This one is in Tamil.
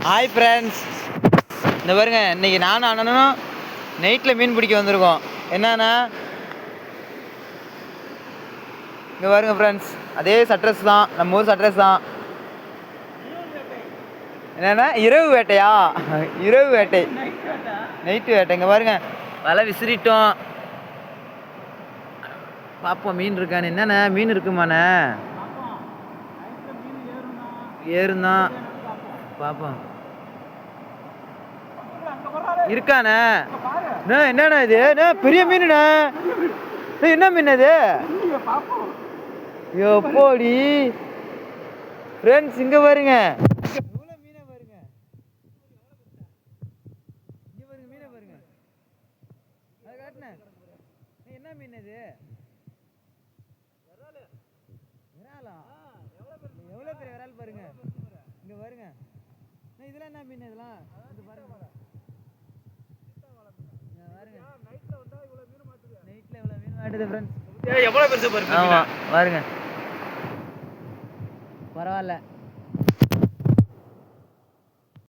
ஹாய் ஃப்ரெண்ட்ஸ், இந்த பாருங்க, இன்னைக்கு நானும் அண்ணனும் நைட்டில் மீன் பிடிக்க வந்திருக்கோம். என்னன்னா இங்கே பாருங்க ஃப்ரெண்ட்ஸ், அதே சட்ரஸ் தான், நம்ம ஊர் சட்ரஸ் தான். என்னன்னா இரவு வேட்டையா? இரவு வேட்டை, நைட்டு வேட்டை. இங்கே பாருங்க, வலை விசிறிட்டோம். பார்ப்போம் மீன் இருக்கான்னு. என்னண்ணே மீன் இருக்குமாண்ணே? ஏறுந்தான், பார்ப்போம். இருக்காண்ணே? என்னண்ணா இது? பெரிய மீனுண்ணே. என்ன மீன் இது? எப்போடி ஃப்ரெண்ட்ஸ், இங்க பாருங்க, மீனை பாருங்க, இங்க பாருங்க, மீனை பாருங்க. அதை காட்டுனேன். என்ன மீன் இது? விராலா? எவ்வளோ பெரிய விரால் பாருங்க. இங்க பாருங்க, இதெல்லாம் என்ன மீன்? இதெல்லாம் பாருங்க. நைட்ல இவ்வளவு மீன் மாட்டுது ஃப்ரெண்ட்ஸ். எவ்வளவு பெருசு பாருங்க. ஆமா பாருங்க, பரவாயில்ல.